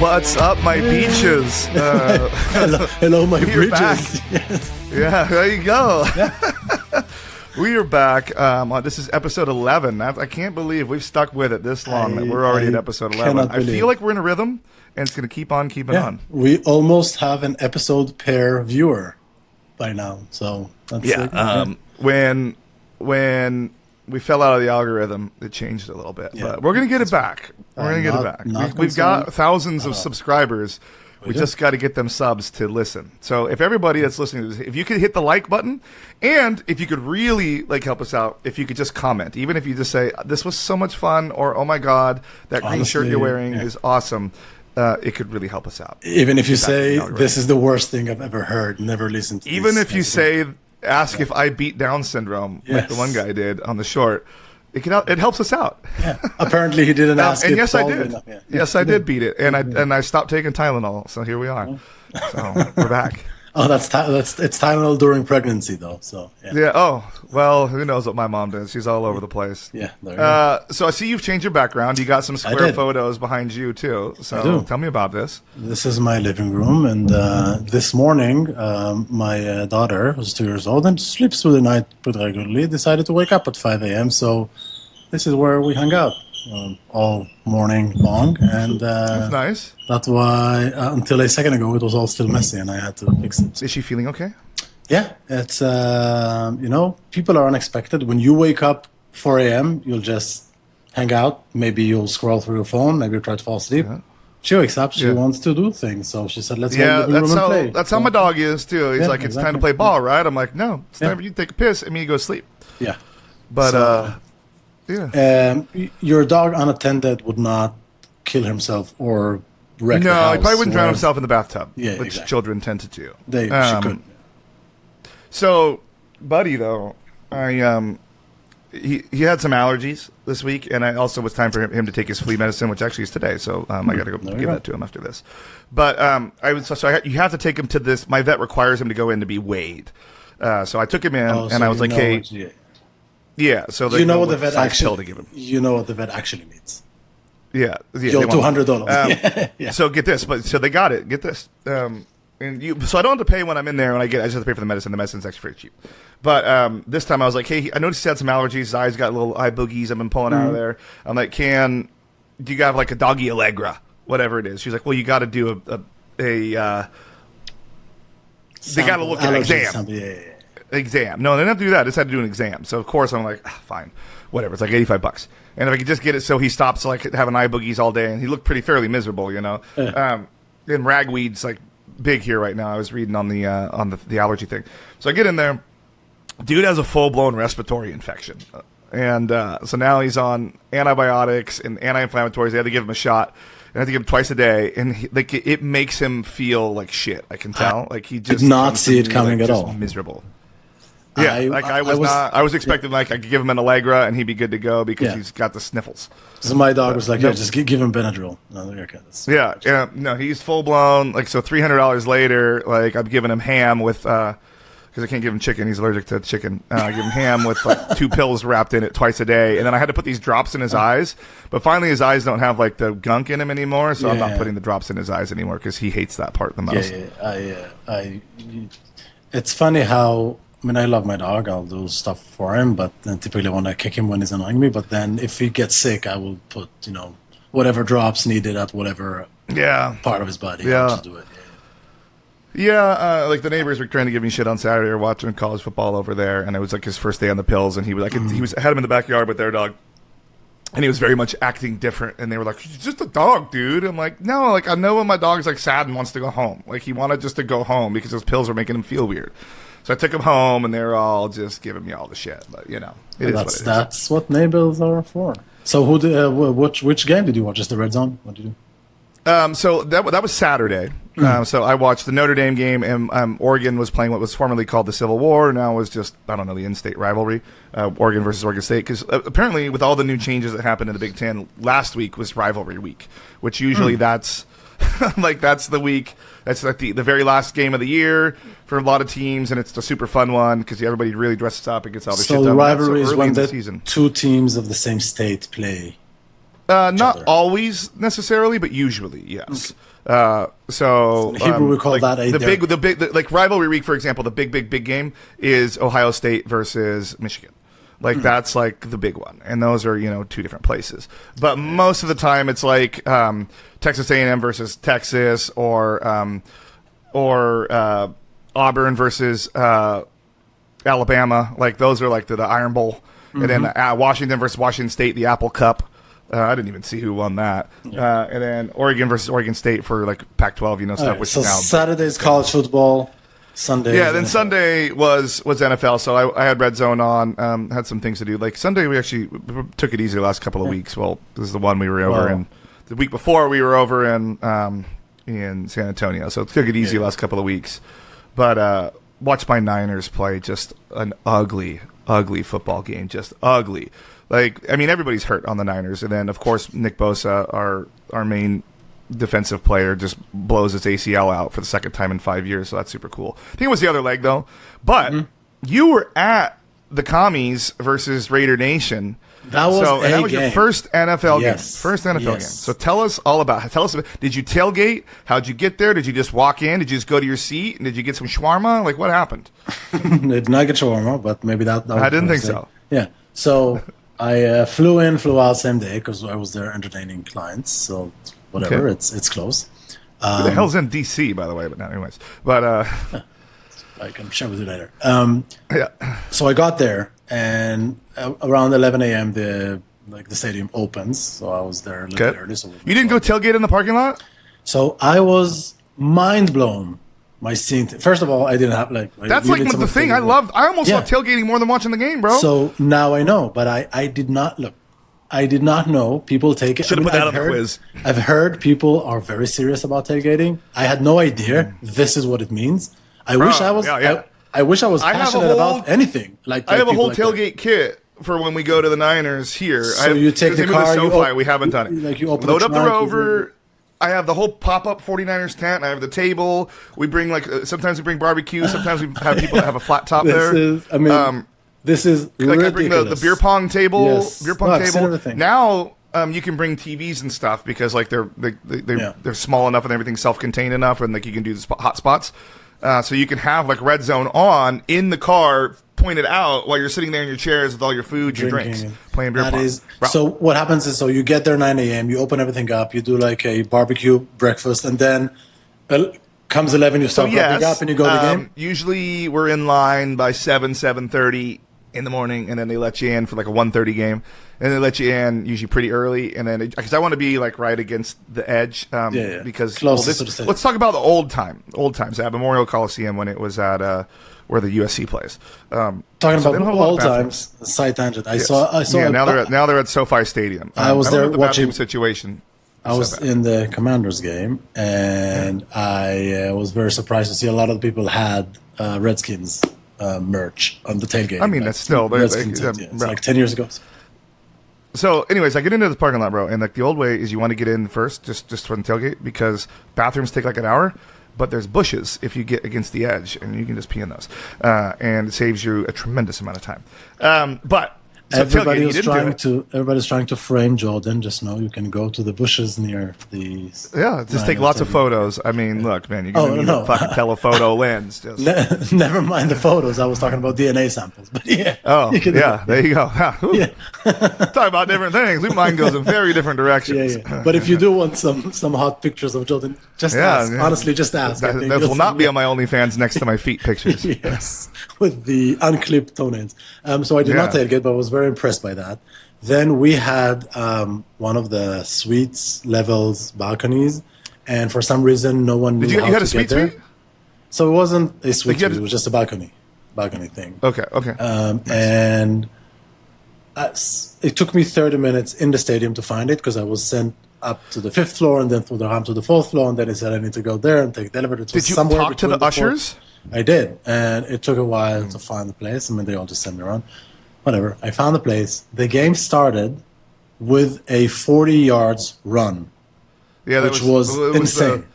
What's up, my beaches? Hello, my We're bridges. back. Yes. Yeah, there you go. We are back. This is episode 11. I can't believe we've stuck with it this long. That we're already at episode 11. I feel like we're in a rhythm, and it's going to keep on keeping on. We almost have an episode per viewer by now. So that's when we fell out of the algorithm, it changed a little bit. Yeah. But we're going to get it back. We're going to get it back. We've got thousands of subscribers. We just got to get them subs to listen. So if everybody that's listening to this, if you could hit the like button, and if you could really help us out, if you could just comment, even if you just say, this was so much fun, or oh my God, that green shirt you're wearing is awesome, it could really help us out. Even if you say, this is the worst thing I've ever heard, never listened to even if you say, ask if I beat Down syndrome, like the one guy did on the short. It helps us out. Yeah. Apparently, he didn't ask. And yes, I did. Yeah. Yes, I did beat it, and I stopped taking Tylenol. So here we are. So we're back. Oh, it's Tylenol during pregnancy, though. So yeah. Oh well, who knows what my mom does? She's all over the place. Yeah. There you go. So I see you've changed your background. You got some square photos behind you too. So tell me about this. This is my living room, and this morning, my daughter, who's 2 years old and sleeps through the night pretty regularly, decided to wake up at 5 a.m. So this is where we hung out all morning long, and that's nice. That's why until a second ago it was all still messy, and I had to fix it. Is she feeling okay? Yeah, it's people are unexpected. When you wake up 4 a.m., you'll just hang out. Maybe you'll scroll through your phone. Maybe you'll try to fall asleep. Yeah. She wakes up. She wants to do things. So she said, "Let's go to the living room and play." That's how my dog is too. He's like, "It's time to play ball, right?" I'm like, "No, it's time for you to take a piss and me to go sleep." Yeah, but your dog unattended would not kill himself or wreck the house. He probably wouldn't drown himself in the bathtub, which exactly. children tend to do. She could. So, Buddy, though, he had some allergies this week, and I also was time for him to take his flea medicine, which actually is today. So I got to go give that to him after this. But you have to take him to this. My vet requires him to go in to be weighed. So I took him in, and I was like, "Hey." Yeah, so you know what the vet actually to give him. You know what the vet actually needs. Yeah, Yo, $200. So get this, so they got it. Get this, so I don't have to pay when I'm in there. I just have to pay for the medicine. The medicine's actually pretty cheap. But this time I was like, hey, I noticed he had some allergies. His eyes got little eye boogies. I've been pulling out of there. I'm like, do you have like a doggy Allegra, whatever it is? She's like, well, you got to do they got to look at an exam. Exam. No, they didn't have to do that. I just had to do an exam. So of course I'm like, fine, whatever. It's like $85. And if I could just get it so he stops having eye boogies all day, and he looked fairly miserable, and ragweed's like big here right now. I was reading on the allergy thing. So I get in there, dude has a full blown respiratory infection, and so now he's on antibiotics and anti-inflammatories. They had to give him a shot. I have to give him twice a day, and it makes him feel like shit. I can tell. He just did not see it coming at all. Miserable. Yeah, I was expecting I could give him an Allegra and he'd be good to go because he's got the sniffles. So my dog was like, just give him Benadryl. No, he's full blown. So $300 later, I'm giving him ham with because I can't give him chicken. He's allergic to chicken. I give him ham with 2 pills wrapped in it twice a day, and then I had to put these drops in his eyes. But finally, his eyes don't have the gunk in him anymore, so I'm not putting the drops in his eyes anymore because he hates that part the most. It's funny how. I mean, I love my dog. I'll do stuff for him, but then typically I want to kick him when he's annoying me. But then if he gets sick, I will put, whatever drops needed at whatever part of his body. I'll just do it. The neighbors were trying to give me shit on Saturday or watching college football over there, and it was his first day on the pills, and he was had him in the backyard with their dog, and he was very much acting different, and they were like, "He's just a dog, dude." I'm like, "No, I know when my dog's sad and wants to go home. He wanted just to go home because those pills were making him feel weird." So I took him home, and they were all just giving me all the shit. But that's what neighbors are for. So which game did you watch? Just the Red Zone? What did you do? So that was Saturday. So I watched the Notre Dame game, and Oregon was playing what was formerly called the Civil War. Now was just the in-state rivalry, Oregon versus Oregon State. Because apparently, with all the new changes that happened in the Big Ten, last week was rivalry week, which usually that's that's the week. That's the very last game of the year for a lot of teams, and it's a super fun one because everybody really dresses up and gets all the shit done. So the rivalry is when the season. 2 teams of the same state play. Not always necessarily, but usually, yes. So in Hebrew we call that a the big like rivalry week, for example. The big game is Ohio State versus Michigan. Like that's like the big one, and those are two different places. But most of the time, it's like Texas A&M versus Texas, or Auburn versus Alabama. Like those are like the Iron Bowl, and then Washington versus Washington State, the Apple Cup. I didn't even see who won that. And then Oregon versus Oregon State for like Pac-12, stuff. Right, Which so now Saturday's college football. Sunday. Yeah, then NFL. Sunday was NFL, so I had Red Zone on, had some things to do. Like Sunday, we actually took it easy the last couple of weeks. Well, this is the one we were over in. The week before, we were over in San Antonio, so took it easy the last couple of weeks. But watched my Niners play just an ugly football game, just ugly. Like, I mean, everybody's hurt on the Niners, and then, of course, Nick Bosa, our main defensive player, just blows his ACL out for the second time in 5 years, so that's super cool. I think it was the other leg, though. But you were at the Commies versus Raider Nation. That was your first NFL game. First NFL game. So tell us all about it. Did you tailgate? How'd you get there? Did you just walk in? Did you just go to your seat? And did you get some shawarma? Like, what happened? Did not get shawarma, but maybe that I didn't think so. Yeah. So I flew in, flew out same day because I was there entertaining clients. So whatever, it's close. Who the hell's in DC, by the way? But not anyways. But I can share with you later. So I got there, and around 11 a.m. the stadium opens. So I was there a little bit early. So you didn't go tailgate in the parking lot? So I was mind blown. My scene. First of all, I didn't have That's like the thing I loved. I almost love tailgating more than watching the game, bro. So now I know, but I did not look. I did not know people take it. Should have put that on the quiz. I've heard people are very serious about tailgating. I had no idea this is what it means. I wish I was. I wish I was passionate about anything. I have a whole tailgate kit for when we go to the Niners here. So you take the car. We haven't done it. Like you open load up the Rover. I have the whole pop-up 49ers tent. I have the table. We bring sometimes we bring barbecue. Sometimes we have people that have a flat top there. This is ridiculous. I bring the beer pong table. Yes. Table. Now you can bring TVs and stuff because they're small enough and everything's self-contained enough, and you can do the hot spots. So you can have Red Zone on in the car, pointed out while you're sitting there in your chairs with all your food, your drinks, playing beer pong. So what happens is, you get there 9 a.m., you open everything up, you do a barbecue breakfast, and then comes 11, you start wrapping up and you go to the game? Usually we're in line by 7:30 in the morning, and then they let you in for a 1:30 game. And they let you in usually pretty early, and then because I want to be right against the edge, because let's talk about the old times at Memorial Coliseum when it was at where the USC plays. Talking about old times, side tangent. I saw. Yeah, now they're at SoFi Stadium. I was there watching situation. I was in the Commanders game, and I was very surprised to see a lot of the people had Redskins merch on the tailgate. I mean, that's still it's like 10 years ago. So, anyways, I get into the parking lot, bro, and the old way is you want to get in first, just from the tailgate, because bathrooms take an hour, but there's bushes if you get against the edge, and you can just pee in those, and it saves you a tremendous amount of time. But so everybody's trying to frame Jordan. Just know you can go to the bushes near the. Yeah, just take lots of photos. I mean, look, man, you're gonna need a fucking telephoto lens. Just. Never mind the photos. I was talking about DNA samples, but yeah. Oh, yeah. There you go. Talk about different things. Mine goes in very different directions. Yeah. But if you do want some hot pictures of Jordan, just ask. Yeah. Honestly, just ask. That will not be on my OnlyFans next to my feet pictures. Yes, with the unclipped toenails. So I did not tailgate, but I was very impressed by that. Then we had one of the suites levels balconies, and for some reason no one knew how to get there. You had a suite? So it wasn't a suite, it was just a balcony thing. Okay. Nice. And it took me 30 minutes in the stadium to find it because I was sent up to the 5th floor and then through the ramp to the 4th floor, and then it said I need to go there and take the elevator. Did you talk to the ushers? I did, and it took a while to find the place. I mean, they all just sent me around. Whatever. I found the place. The game started with a 40 yards run, which was insane.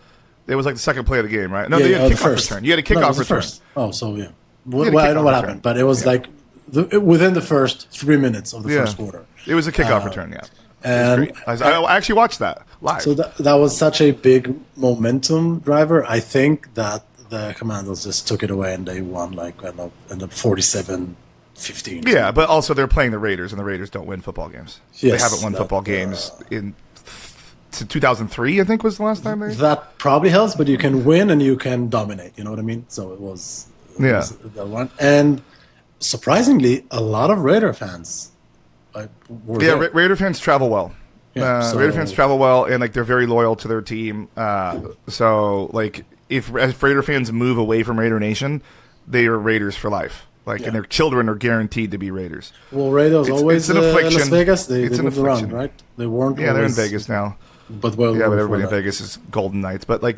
It was like the second play of the game, right? No, they had a kickoff return. You had a kickoff return. Oh, so yeah. Well, I don't know what happened, but it was within the first 3 minutes of the first quarter. It was a kickoff return, yeah. And I actually watched that live. so that was such a big momentum driver. I think that the Commandos just took it away and they won like ended up 47-15. Yeah, but also they're playing the Raiders, and the Raiders don't win football games. Yes, they haven't won football games in 2003, I think, was the last time they. That probably helps, but you can win and you can dominate. You know what I mean? So it was that one. And surprisingly, a lot of Raider fans. Were there. Raider fans travel well. Yeah, Raider fans travel well, and like they're very loyal to their team. So like if Raider fans move away from Raider Nation, they are Raiders for life. Like, and their children are guaranteed to be Raiders. Well, Raiders always it's an affliction. In Las Vegas. They it's moved around, right? They weren't. Yeah, they're in Vegas now. But everybody in Vegas is Golden Knights. But like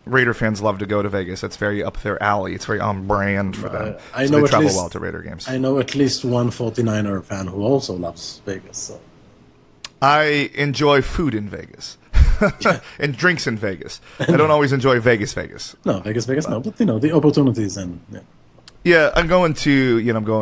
Raider fans love to go to Vegas. That's very up their alley. It's very on brand for them. I know they travel well to Raider games. I know at least one 49er fan who also loves Vegas. So. I enjoy food in Vegas and drinks in Vegas. I don't always enjoy Vegas. No, Vegas, no. But the opportunities and. Yeah, I'm going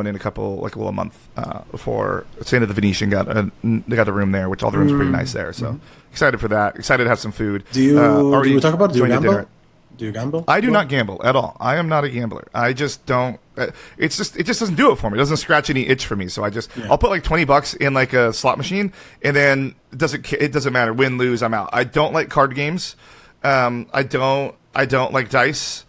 in a couple, like a month for staying at the Venetian. They got the room there, which all the rooms are pretty nice there. So excited for that. Excited to have some food. Do you talk about? Do you gamble? Do you gamble? I do not gamble at all. I am not a gambler. I just don't. It just doesn't do it for me. It doesn't scratch any itch for me. So I'll put like $20 in like a slot machine, and then it doesn't matter, win, lose, I'm out. I don't like card games. I don't like dice.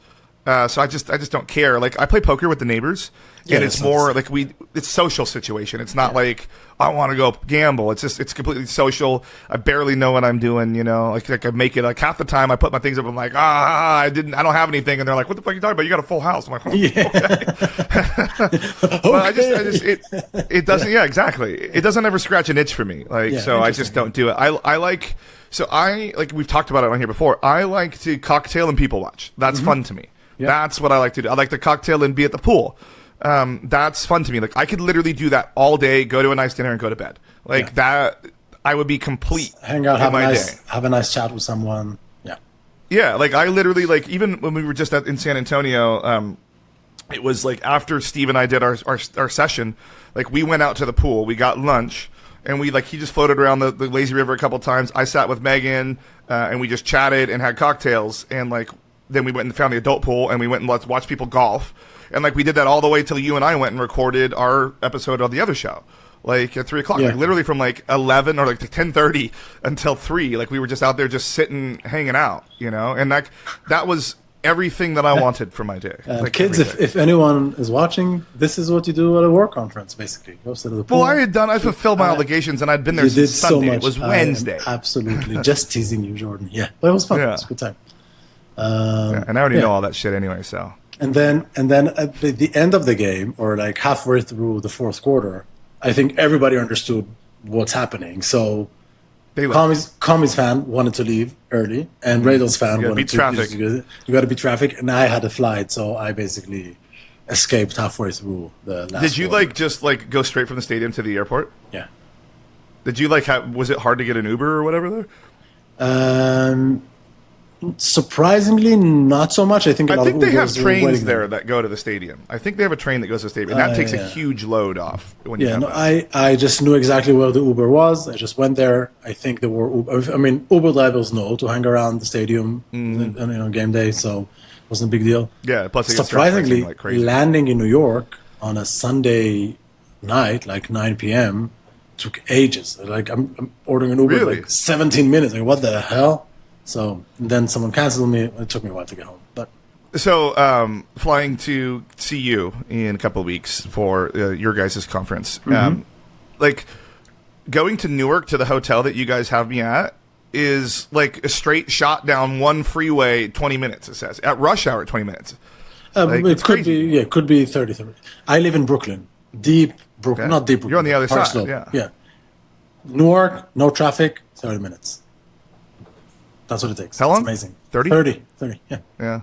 So I just don't care. Like I play poker with the neighbors, and it's more like it's social situation. It's not like I want to go gamble. It's completely social. I barely know what I'm doing. Like I make it like half the time I put my things up. I'm like I don't have anything, and they're like, what the fuck are you talking about? You got a full house. I'm like, okay. But it doesn't. Yeah, exactly. It doesn't ever scratch an itch for me. So I just don't do it. I like we've talked about it on here before. I like to cocktail and people watch. That's fun to me. Yep. That's what I like to do. I like to cocktail and be at the pool. That's fun to me. Like I could literally do that all day, go to a nice dinner and go to bed. That I would be complete. Hang out, have a nice chat with someone. Yeah. Yeah, like I literally even when we were just in San Antonio, it was like after Steve and I did our session, like we went out to the pool, we got lunch, and he just floated around the lazy river a couple times. I sat with Megan and we just chatted and had cocktails, and then we went and found the adult pool, and we went and let's watch people golf. And we did that all the way till you and I went and recorded our episode of the other show, at 3:00. Yeah. Literally from 11 or 10:30 until 3. We were just out there just sitting, hanging out, And that was everything that I wanted for my day. Kids, if anyone is watching, this is what you do at a work conference, basically. Go sit at the pool. Well, I fulfilled my obligations, and I'd been there since Sunday. So much. It was Wednesday. Absolutely. Just teasing you, Jordan. Yeah. But it was fun. Yeah. It was a good time. And I already know all that shit anyway, so. And then at the end of the game, or halfway through the fourth quarter, I think everybody understood what's happening. So, Commies fan wanted to leave early, and Raiders fan wanted to traffic. You got to beat traffic, and I had a flight, so I basically escaped halfway through the last. Did you just go straight from the stadium to the airport? Yeah. Did you was it hard to get an Uber or whatever there? Surprisingly, not so much. I think they have trains there that go to the stadium. I think they have a train that goes to the stadium, and that takes a huge load off. When I just knew exactly where the Uber was. I just went there. I think there were Uber drivers know to hang around the stadium on game day, so it wasn't a big deal. Yeah. Plus, surprisingly, landing in New York on a Sunday night, 9 p.m., took ages. I'm ordering an Uber, really? 17 minutes. What the hell? So then someone canceled me. It took me a while to get home. But flying to see you in a couple of weeks for your guys' conference. Going to Newark to the hotel that you guys have me at is a straight shot down one freeway, 20 minutes, it says. At rush hour, 20 minutes. It could be, could be 30. I live in Brooklyn. Deep Brooklyn, okay. Not deep Brooklyn. You're on the other side, slope. Yeah. Newark, no traffic, 30 minutes. That's what it takes. How long? It's amazing. 30? 30, yeah. Yeah.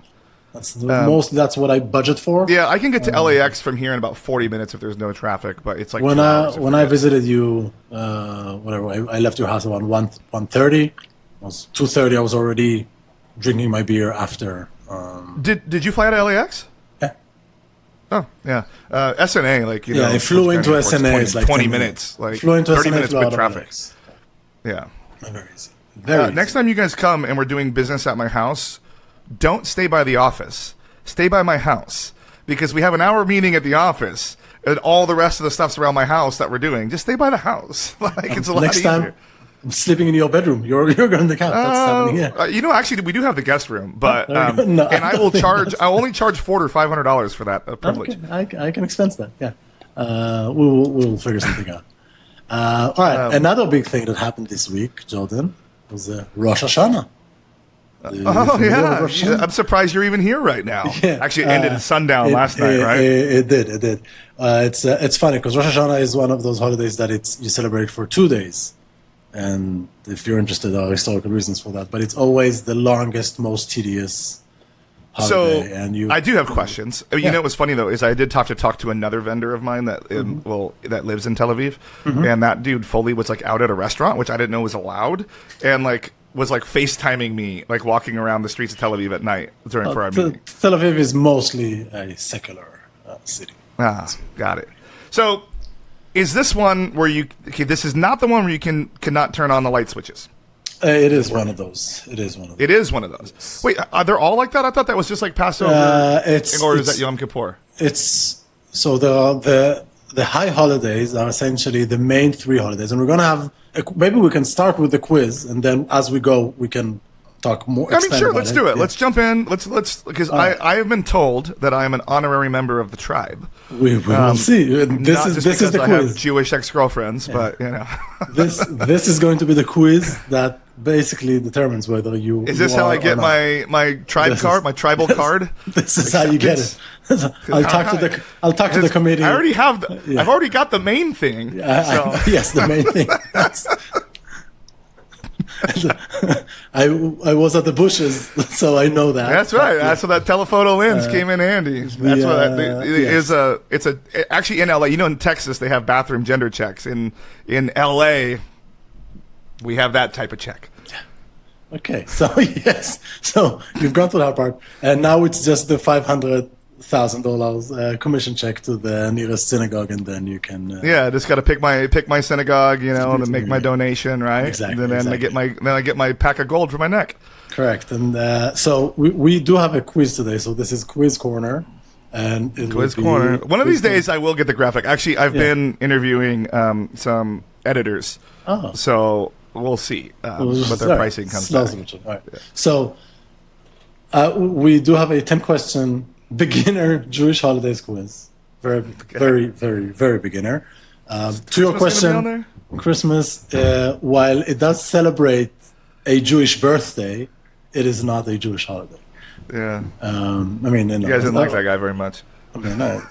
That's that's what I budget for. Yeah, I can get to LAX from here in about 40 minutes if there's no traffic, but it's when I visited you, I left your house around 1:30. It was 2:30. I was already drinking my beer after. Did you fly out of LAX? Yeah. Oh, yeah. SNA, like, you know. Yeah, it flew into SNA. It's like 20 minutes. Like, flew into 30 SNA, minutes flew with out of traffic. LAX. Yeah. Very easy. Very easy. Next time you guys come and we're doing business at my house, don't stay by the office. Stay by my house. Because we have an hour meeting at the office, and all the rest of the stuff's around my house that we're doing. Just stay by the house. Like, it's a lot Next easier. time, I'm sleeping in your bedroom. You're going to the couch. That's happening here. You know, actually, we do have the guest room, but No, and I will charge. I only charge $400 or $500 for that privilege. Okay, I can expense that. Yeah, we'll figure something out. All right. Another big thing that happened this week, Jordan, was Rosh Hashanah. Oh yeah, I'm surprised you're even here right now. Yeah. Actually, it ended at sundown last night, right? It did. It's funny because Rosh Hashanah is one of those holidays that you celebrate for 2 days, and if you're interested, there are historical reasons for that. But it's always the longest, most tedious holiday. So I do have questions. You know what's funny though is I did talk to another vendor of mine that that lives in Tel Aviv, and that dude fully was like out at a restaurant, which I didn't know was allowed, and like was like FaceTiming me, like walking around the streets of Tel Aviv at night for our meeting. Tel Aviv is mostly a secular city. Ah, got it. So, is this one where this is not the one where you cannot turn on the light switches? It is one of those. It is one of those. It is one of those. Wait, are they all like that? I thought that was just like Passover, or is that Yom Kippur? It's so the high holidays are essentially the main 3 holidays, and we're going to have. Maybe we can start with the quiz, and then as we go, we can talk more. I mean, sure. Let's do it. Yeah. Let's jump in. Let's because I have been told that I am an honorary member of the tribe. We will see. This is the quiz. I have Jewish ex-girlfriends, but you know, this is going to be the quiz that basically determines whether you. Is this how I get my tribe card, my tribal card? This is how you get it. I'll talk to the committee. I already have. I've already got the main thing. Yes, the main thing. I was at the bushes, so I know that. That's right. That's where that telephoto lens came in handy. That's what actually in LA. You know, in Texas they have bathroom gender checks. In LA, we have that type of check. Okay, so yes, so you've gone through that part, and now it's just the $500,000 commission check to the nearest synagogue, and then you can. Just got to pick my synagogue, you know, and then make my donation, right? Exactly. And then I get my pack of gold for my neck. Correct, and so we do have a quiz today. So this is Quiz Corner, and Quiz Corner. One of these days, I will get the graphic. Actually, I've been interviewing some editors, so we'll see what their pricing comes back. All right. So we do have a 10-question beginner Jewish holidays quiz. Very, very, very, very beginner. To your question, Christmas, while it does celebrate a Jewish birthday, it is not a Jewish holiday. Yeah. I mean, you guys didn't like that guy very much. I mean, no,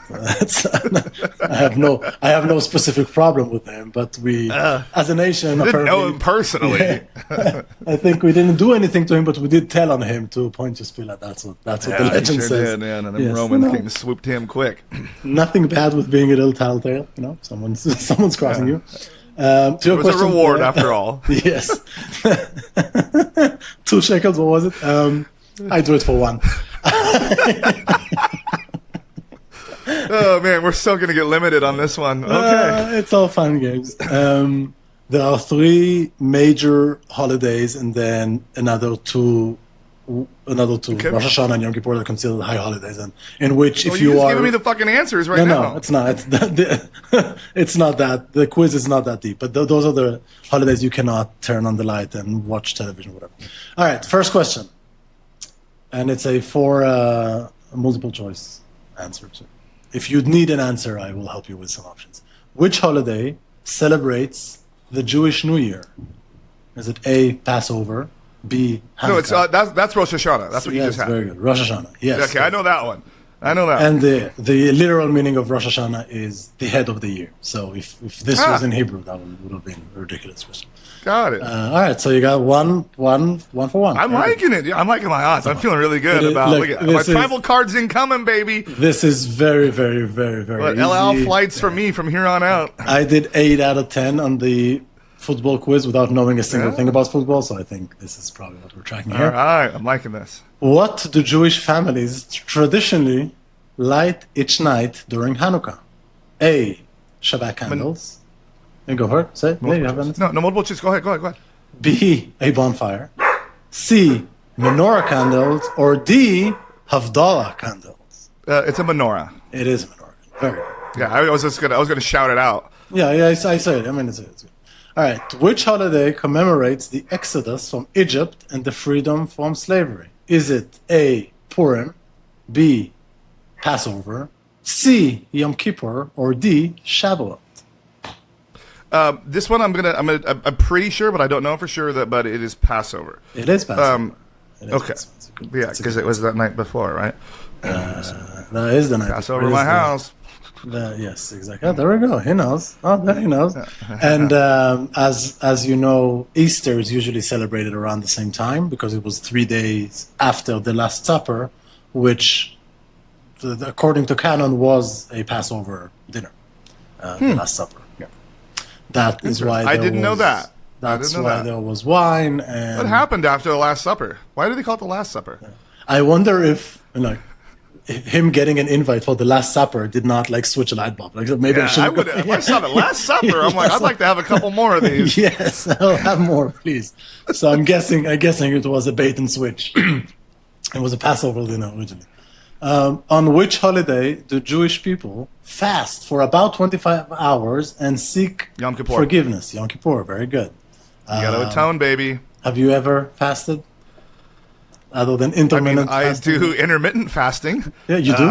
I have no specific problem with him, but we, as a nation, didn't know him personally. Yeah, I think we didn't do anything to him, but we did tell on him to Pontius Pilate. That's what the legend says. Did, and then Roman came and swooped him quick. Nothing bad with being a little tattletale, you know. Someone's crossing you. To your it was question, a reward after all. Yes. 2 shekels. What was it? I do it for 1. Oh man, we're still gonna get limited on this one. Okay, it's all fun games. There are 3 major holidays, and then another two. Okay. Rosh Hashanah and Yom Kippur are considered high holidays, and in which if you are giving me the fucking answers right now. No, it's not. It's not that. The quiz is not that deep. But those are the holidays you cannot turn on the light and watch television, whatever. All right, first question, and it's a 4 multiple choice answer. So if you need an answer, I will help you with some options. Which holiday celebrates the Jewish New Year? Is it A, Passover, B, Hanukkah? No, it's that's Rosh Hashanah. That's what you just had. Very good. Rosh Hashanah. Yes. Okay, I know that one. And the literal meaning of Rosh Hashanah is the head of the year. So if this was in Hebrew, that would have been a ridiculous question. Got it. All right, so you got one for one. I'm liking it. I'm liking my odds. I'm feeling really good about my tribal cards incoming, baby. This is very, very, very, very easy. El Al flights for me from here on out. I did 8 out of 10 on the football quiz without knowing a single thing about football, so I think this is probably what we're tracking here. All right, I'm liking this. What do Jewish families traditionally light each night during Hanukkah? A. Shabbat candles. You go for it. Say it. Yeah, you have an answer. No, multiple choice. Go ahead. B. A bonfire. C. Menorah candles. Or D. Havdalah candles. It's a menorah. It is a menorah. Very good. Yeah, I was gonna shout it out. Yeah, I say it. I mean, it's good. All right. Which holiday commemorates the exodus from Egypt and the freedom from slavery? Is it A. Purim, B. Passover, C. Yom Kippur, or D. Shavuot? This one I'm pretty sure, but I don't know for sure but it is Passover. It is Passover. Okay. Yeah, because it was that night before, right? That is the night. Passover my house. Yes, exactly. Oh, there we go. He knows. Oh, there he knows. And as you know, Easter is usually celebrated around the same time because it was 3 days after the Last Supper, which, according to canon, was a Passover dinner. The Last Supper. Yeah. That is why I didn't know that. That's why there was wine. And what happened after the Last Supper? Why do they call it the Last Supper? I wonder if him getting an invite for the Last Supper did not switch a light bulb. Maybe I would. If I saw the Last Supper, I'm like, I'd like to have a couple more of these. Yes, I'll have more, please. So I'm guessing it was a bait and switch. It was a Passover dinner originally. On which holiday do Jewish people fast for about 25 hours and seek Yom Kippur. forgiveness? Yom Kippur, very good. You got to atone, baby. Have you ever fasted? Other than intermittent fasting? I do intermittent fasting. Yeah, you do?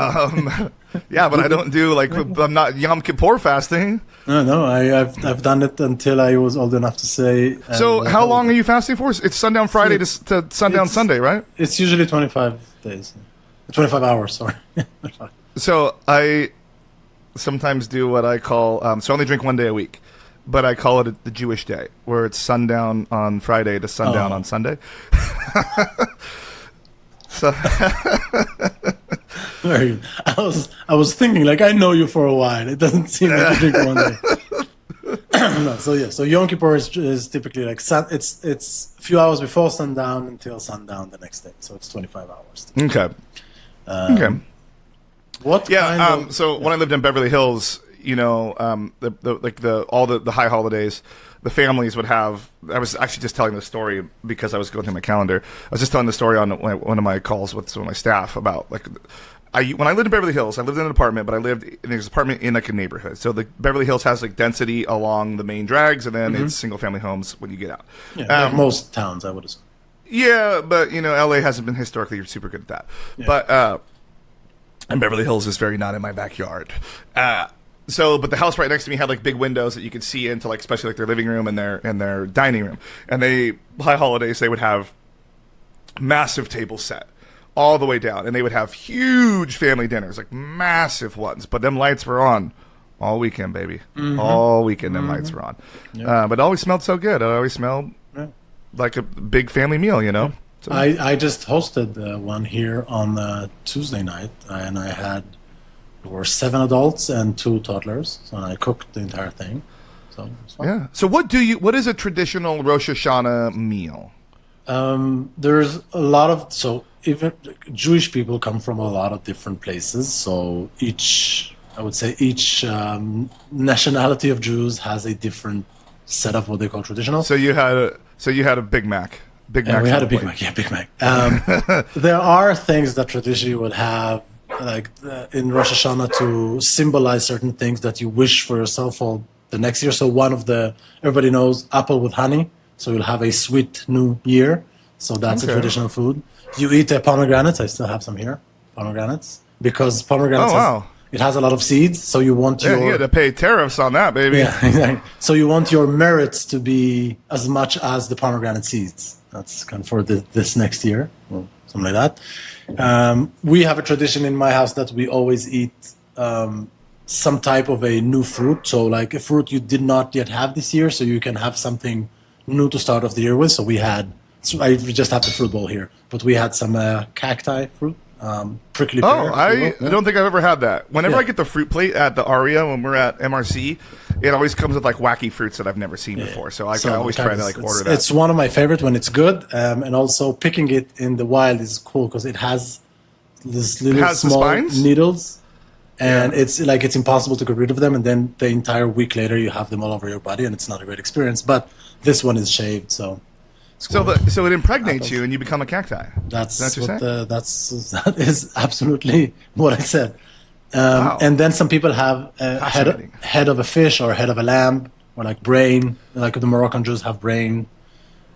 Yeah, but I don't do, I'm not Yom Kippur fasting. No, I've done it until I was old enough to say. So how long are you fasting for? It's sundown Friday to sundown Sunday, right? It's usually 25 days. 25 hours, sorry. So I sometimes do what I call, so I only drink 1 day a week. But I call it the Jewish day, where it's sundown on Friday to sundown on Sunday. So Very good. I was thinking, I know you for a while. It doesn't seem like you drink 1 day. No, so Yom Kippur is typically it's a few hours before sundown until sundown the next day. So it's 25 hours. Okay. Okay. What? Yeah. When I lived in Beverly Hills, all the high holidays, the families would have. I was actually just telling the story because I was going through my calendar. I was just telling the story on one of my calls with some of my staff about when I lived in Beverly Hills, I lived in an apartment, but I lived in an apartment in a neighborhood. So the Beverly Hills has density along the main drags, and then it's single family homes when you get out. Yeah, like most towns, I would assume. Yeah, but LA hasn't been historically super good at that. Yeah. But and Beverly Hills is very not in my backyard. But the house right next to me had big windows that you could see into especially their living room and their dining room. And high holidays they would have massive tables set all the way down, and they would have huge family dinners, massive ones. But them lights were on all weekend, baby. Mm-hmm. All weekend, them lights were on. Yeah. But it always smelled so good. It always smelled like a big family meal, Yeah. So. I just hosted one here on Tuesday night, and there were 7 adults and 2 toddlers, so I cooked the entire thing. So it was fun. Yeah. So what is a traditional Rosh Hashanah meal? There's a lot of even Jewish people come from a lot of different places. So each nationality of Jews has a different set of what they call traditional. So you had a Big Mac. Big Mac. We had a Big Mac. Yeah, Big Mac. There are things that traditionally would have, in Rosh Hashanah, to symbolize certain things that you wish for yourself for the next year. So everybody knows apple with honey. So you'll have a sweet new year. So that's a traditional food. You eat pomegranates. I still have some here. Pomegranates. Because pomegranates it has a lot of seeds. So you want you had to pay tariffs on that, baby. Yeah, exactly. So you want your merits to be as much as the pomegranate seeds. That's kind of for this next year. Or something like that. We have a tradition in my house that we always eat some type of a new fruit. So a fruit you did not yet have this year, so you can have something new to start off the year with. So we just have the fruit bowl here, but we had some cacti fruit, prickly pear. Oh, I don't think I've ever had that. Whenever I get the fruit plate at the Aria when we're at MRC, it always comes with wacky fruits that I've never seen before. So I always try to order that. It's one of my favorite when it's good, and also picking it in the wild is cool because it has these little has the small spines? needles, and it's impossible to get rid of them. And then the entire week later, you have them all over your body, and it's not a great experience. But this one is shaved, so. So it impregnates you and you become a cacti. That's what you're saying? that is absolutely what I said. Wow. And then some people have a head of a fish or a head of a lamb or like brain, like the Moroccan Jews have brain.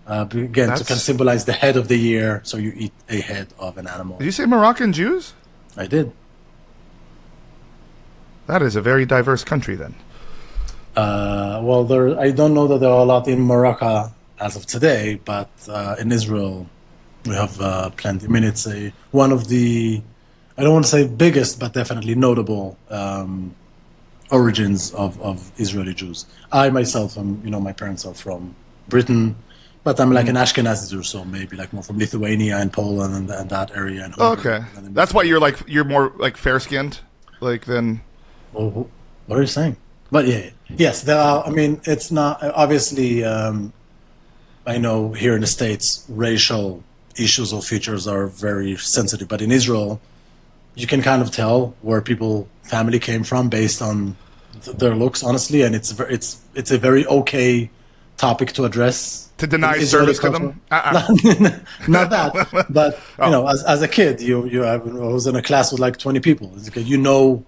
Again, to kind of symbolize the head of the year. So you eat a head of an animal. Did you say Moroccan Jews? I did. That is a very diverse country then. Well, I don't know that there are a lot in Morocco as of today, but in Israel, we have plenty. I mean, it's one of the, I don't want to say biggest, but definitely notable origins of Israeli Jews. I myself am, my parents are from Britain, but I'm like an Ashkenazi Jew, so maybe like more from Lithuania and Poland and that area. And okay, that's why you're more like fair-skinned, like than. Well, what are you saying? But yes, there are. I mean, it's not obviously. I know here in the States, racial issues or features are very sensitive, but in Israel, you can kind of tell where family came from based on their looks, honestly, and it's a very okay topic to address. To deny service to them? Not that, but as a kid, I was in a class with like 20 people. You know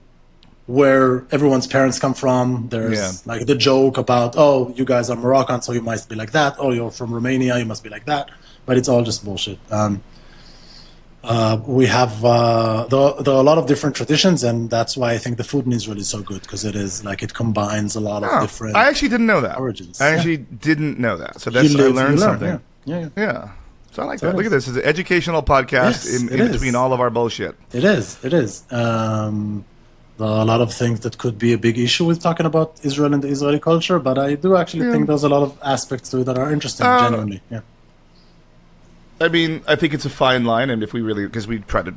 where everyone's parents come from. There's like the joke about, oh, you guys are Moroccan, so you must be like that. Oh, you're from Romania, you must be like that. But it's all just bullshit. We have there are a lot of different traditions, and that's why I think the food in Israel is so good, because it combines a lot of different. I actually didn't know that. Origins. I actually didn't know that. So I learned something. Yeah. So I like that. Look at this. It's an educational podcast in between all of our bullshit. It is. There are a lot of things that could be a big issue with talking about Israel and the Israeli culture, but I do actually think there's a lot of aspects to it that are interesting, genuinely. Yeah. I mean, I think it's a fine line, and if we really, because we try to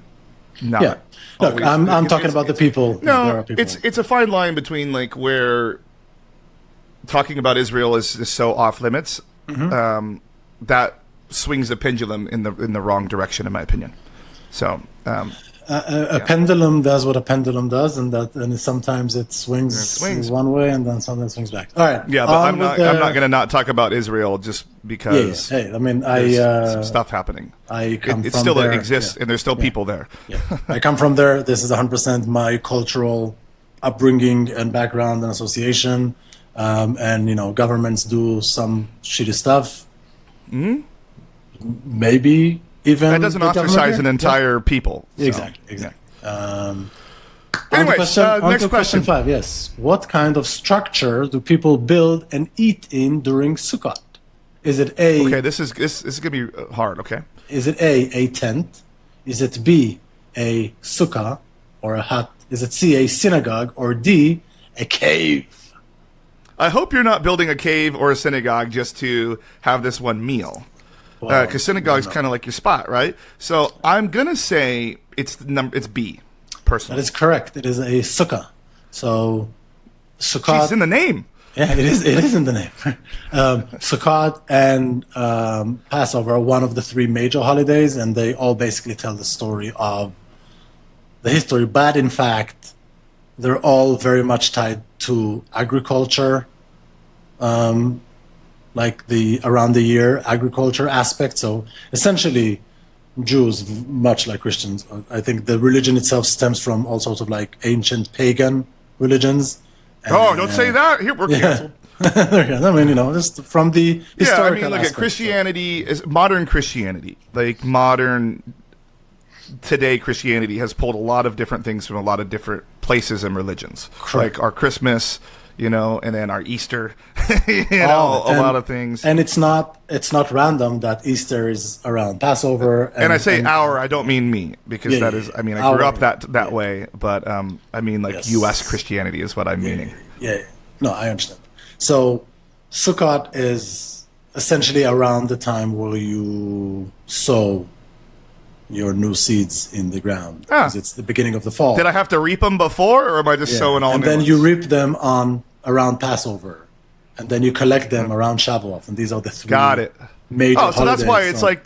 not. Yeah. Look, I'm talking about the people. No, it's a fine line between like where talking about Israel is so off limits that swings the pendulum in the wrong direction, in my opinion. So. A pendulum does what a pendulum does, and sometimes it swings one way, and then sometimes it swings back. All right. Yeah, but I'm not going to not talk about Israel just because. Yeah. Hey, I mean, some stuff happening. It still exists, and there's still people there. Yeah. I come from there. This is 100% my cultural upbringing and background and association. And governments do some shitty stuff. Maybe. Even that doesn't ostracize an entire people. So. Exactly. Anyways, next question 5. Yes. What kind of structure do people build and eat in during Sukkot? Is it A? Okay, this is gonna be hard. Okay. Is it A tent? Is it B, a sukkah or a hut? Is it C, a synagogue, or D, a cave? I hope you're not building a cave or a synagogue just to have this one meal. Because synagogue's kind of like your spot, right? So I'm gonna say it's B, personally. That is correct. It is a sukkah. So Sukkot. It's in the name. Yeah, it is. It is in the name. Sukkot and Passover are one of the 3 major holidays, and they all basically tell the story of the history. But in fact, they're all very much tied to agriculture. Like the around the year agriculture aspect. So essentially, Jews, much like Christians, I think the religion itself stems from all sorts of like ancient pagan religions. And, don't say that. Here, we're canceled. I mean, just from the historical look at Christianity, modern Christianity, like modern today Christianity has pulled a lot of different things from a lot of different places and religions. Correct. Like our Christmas, and then our Easter, a lot of things. And it's not random that Easter is around Passover. And I say I don't mean me, because that is, I mean, I grew up that way, but I mean like U.S. Christianity is what I'm meaning. Yeah. No, I understand. So Sukkot is essentially around the time where you sow your new seeds in the ground, because it's the beginning of the fall. Did I have to reap them before, or am I just sowing all new And then ones? you reap them around Passover, and then you collect them around Shavuot, and these are the 3 major holidays. So that's why it's like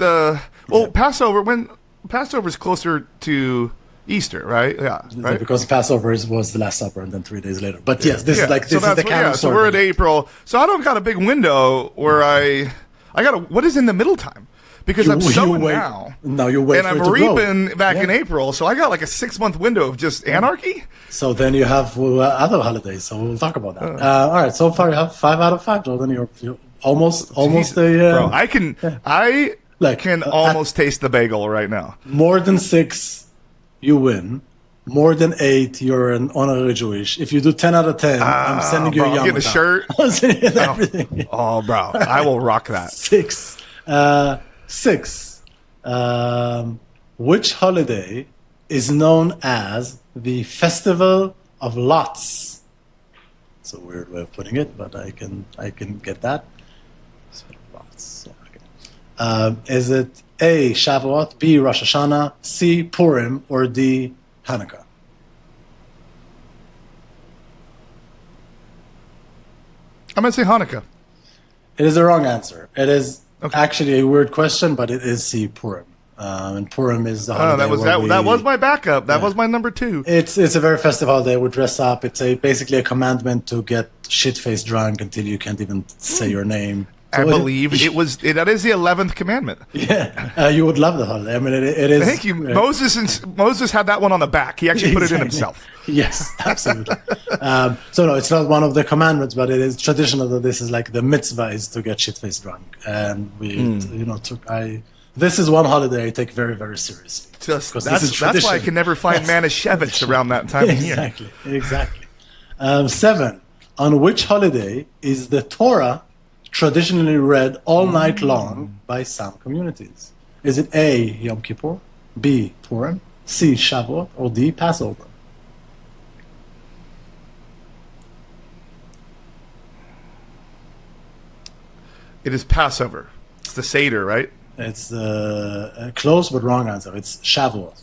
Passover, when Passover is closer to Easter, right? Yeah, right. Because Passover was the Last Supper, and then 3 days later. But yes, this is so the canon. So we're at April. So I don't got a big window where I got what is in the middle time? Because I'm sowing now. No, you wait. And I'm reaping back in April. So I got like a 6-month window of just anarchy. So then you have other holidays. So we'll talk about that. All right. So far you have 5 out of 5, Jordan. You're almost bro, I can almost taste the bagel right now. More than 6, you win. More than 8, you're an honorary Jewish. If you do 10 out of 10, I'm sending you a yarmulke. I'm getting a shirt. I'm sending you everything. Oh, bro, I will rock that. 6. 6. Which holiday is known as the Festival of Lots? It's a weird way of putting it, but I can get that. Lots. Okay. Is it A, Shavuot, B, Rosh Hashanah, C, Purim, or D, Hanukkah? I'm going to say Hanukkah. It is the wrong answer. It is actually a weird question, but it is C, Purim. And Purim is the holiday. That was my backup. That was my number 2. It's a very festive holiday. We dress up. It's basically a commandment to get shit-faced drunk until you can't even say your name. So I believe that is the 11th commandment. Yeah, you would love the holiday. I mean, it is. Thank you. Moses had that one on the back. He actually put it in himself. Yes, absolutely. So no, it's not one of the commandments, but it is traditional that this is like the mitzvah is to get shit-faced drunk, and this is one holiday I take very, very seriously. That's why I can never find Manischewitz around that time of year. Exactly. 7. On which holiday is the Torah traditionally read all night long by some communities? Is it A, Yom Kippur, B, Purim, C, Shavuot, or D, Passover? It is Passover. It's the Seder, right? It's close but wrong answer. It's Shavuot.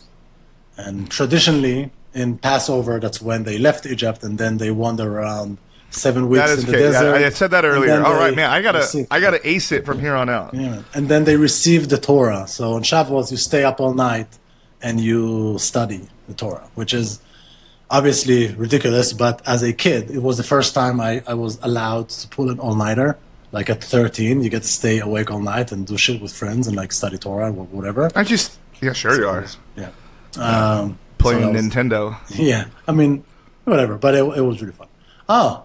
And traditionally, in Passover, that's when they left Egypt and then they wander around 7 weeks in the desert. I said that earlier. All right, man. I gotta ace it from here on out. Yeah. And then they receive the Torah. So on Shavuot, you stay up all night and you study the Torah, which is obviously ridiculous. But as a kid, it was the first time I was allowed to pull an all-nighter. Like at 13, you get to stay awake all night and do shit with friends and like study Torah or whatever. Sure you are. Yeah. Playing Nintendo. Yeah. I mean, whatever. But it was really fun. Oh.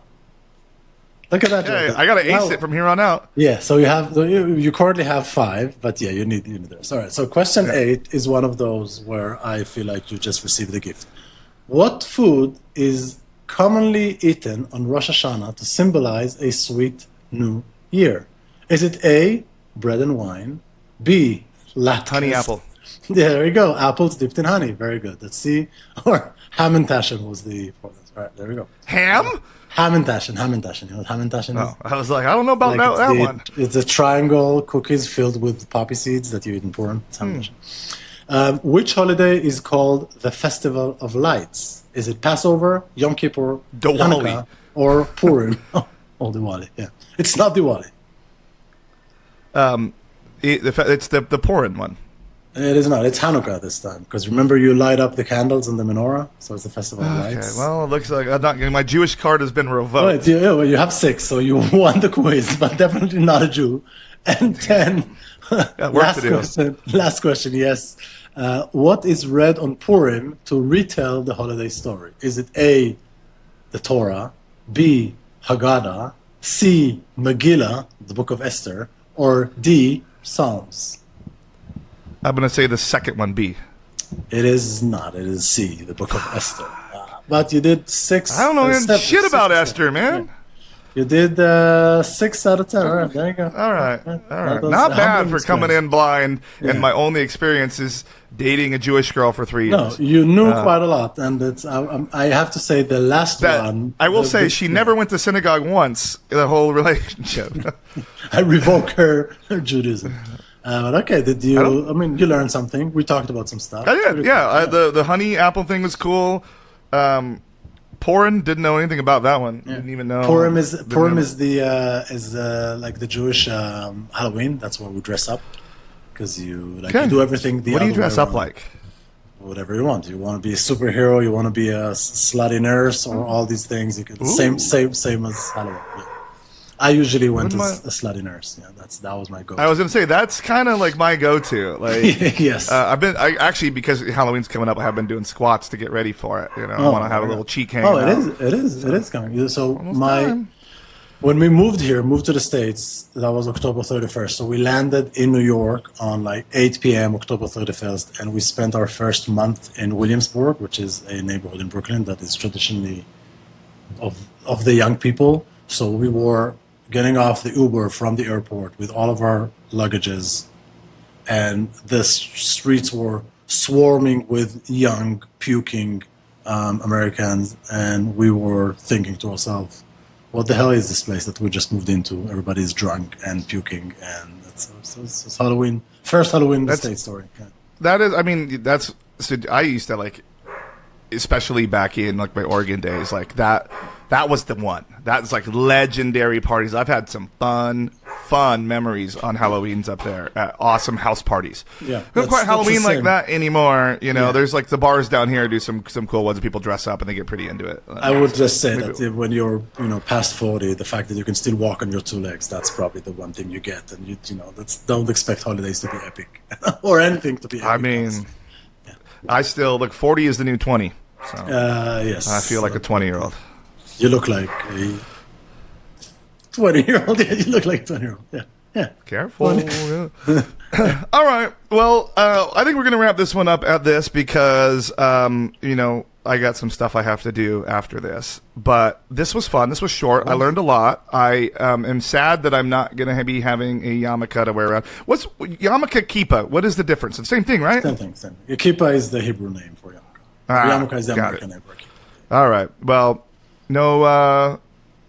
Look at that. Yeah, I got to ace it from here on out. Yeah. So you currently have 5, but yeah, you need this. All right. So question 8 is one of those where I feel like you just received a gift. What food is commonly eaten on Rosh Hashanah to symbolize a sweet new year? Is it A, bread and wine, B, latkes? Honey apple. Yeah, there you go. Apples dipped in honey. Very good. Let's see. Or ham and tashin was the fourth. All right, there we go. Ham? Ham and tashin. You know what ham and tashin is? Oh, I was like, I don't know about that one. It's a triangle cookies filled with poppy seeds that you eat in Purim. It's ham and tashin. Which holiday is called the Festival of Lights? Is it Passover, Yom Kippur, Hanukkah, or Purim? Oh, Diwali. Yeah. It's not Diwali. It's the Purim one. It is not. It's Hanukkah this time. Because remember, you light up the candles in the menorah? So it's the Festival of Lights. Okay, well, it looks like my Jewish card has been revoked. Well, you have 6, so you won the quiz, but definitely not a Jew. And 10, last question, yes. What is read on Purim to retell the holiday story? Is it A, the Torah, B, Haggadah, C, Megillah, the Book of Esther, or D, Psalms? I'm going to say the second one, B. It is not. It is C, the Book of Esther. But you did 6. I don't know shit about Esther, man. You did 6 out of 10. All right, there you go. All right. Not bad for coming in blind, and my only experience is dating a Jewish girl for 3 years. No, you knew quite a lot, and it's. I have to say the last one. I will say she never went to synagogue once in the whole relationship. I revoke her Judaism. But okay, did you? I mean, you learned something. We talked about some stuff. I did, yeah. The honey apple thing was cool. Purim, didn't know anything about that one. Yeah. Didn't even know. Purim is like the Jewish Halloween. That's where we dress up because you do everything. What do you dress up like? whatever you want. You want to be a superhero, you want to be a slutty nurse, or all these things. You can same as Halloween. Yeah. I usually went as a slutty nurse. Yeah, that was my go-to. I was going to say that's kind of like my go-to. Like, yes, I actually, because Halloween's coming up, I have been doing squats to get ready for it. You know, I want to have a little cheek hanging out. It is coming. So when we moved to the States, that was October 31st. So we landed in New York on like 8 p.m. October 31st, and we spent our first month in Williamsburg, which is a neighborhood in Brooklyn that is traditionally of the young people. So we were getting off the Uber from the airport with all of our luggages, and the streets were swarming with young, puking Americans, and we were thinking to ourselves, what the hell is this place that we just moved into? Everybody's drunk and puking, and it's Halloween. First Halloween in the States story. Yeah. That is, I mean, so I used to like, especially back in like my Oregon days, like that was the one. That's like legendary parties. I've had some fun memories on Halloweens up there at awesome house parties. Yeah, not quite Halloween like that anymore. You know, there's like the bars down here do some cool ones, and people dress up and they get pretty into it. I would just say that when you're past 40, the fact that you can still walk on your two legs, that's probably the one thing you get, and don't expect holidays to be epic or anything to be epic. I mean, I still look 40 is the new 20. So yes, I feel like a 20-year-old. You look like a 20-year-old. Yeah, you look like a 20-year-old. Yeah. Careful. Yeah. All right. Well, I think we're going to wrap this one up at this because, I got some stuff I have to do after this. But this was fun. This was short. I learned a lot. I am sad that I'm not going to be having a yarmulke to wear around. What's yarmulke kippah? What is the difference? It's the same thing, right? Same thing. Kippah is the Hebrew name for yarmulke. Yarmulke is the American name for kippah. All right. Well, no,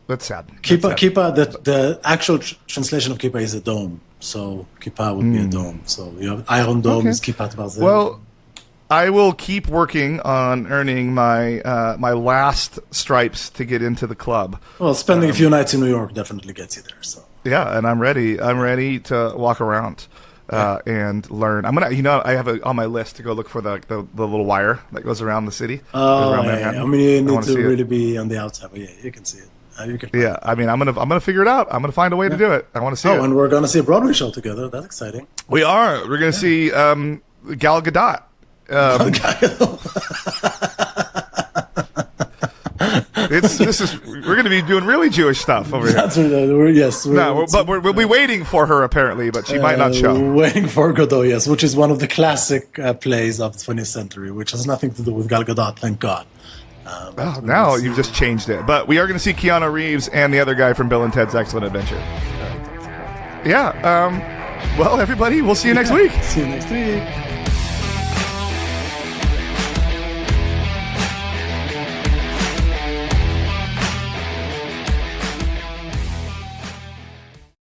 that's sad. Kippah, the actual translation of kippah is a dome. So kippah would be a dome. So you have Iron Dome is kippah Barzel. Well, I will keep working on earning my my last stripes to get into the club. Well, spending a few nights in New York definitely gets you there. So yeah, and I'm ready. I'm ready to walk around and learn. I'm gonna, I have on my list to go look for the little wire that goes around the city. Oh, I mean, you need to really be on the outside, but yeah, you can see it. You can. Yeah, I mean, I'm gonna figure it out. I'm gonna find a way to do it. I want to see it. Oh, and we're gonna see a Broadway show together. That's exciting. We are. We're gonna see Gal Gadot. We're going to be doing really Jewish stuff over here. That's right. We'll be waiting for her apparently, but she might not show. Waiting for Godot, yes, which is one of the classic plays of the 20th century, which has nothing to do with Gal Gadot, thank God. Now you've just changed it. But we are going to see Keanu Reeves and the other guy from Bill and Ted's Excellent Adventure. Yeah. Well, everybody, we'll see you next week. See you next week.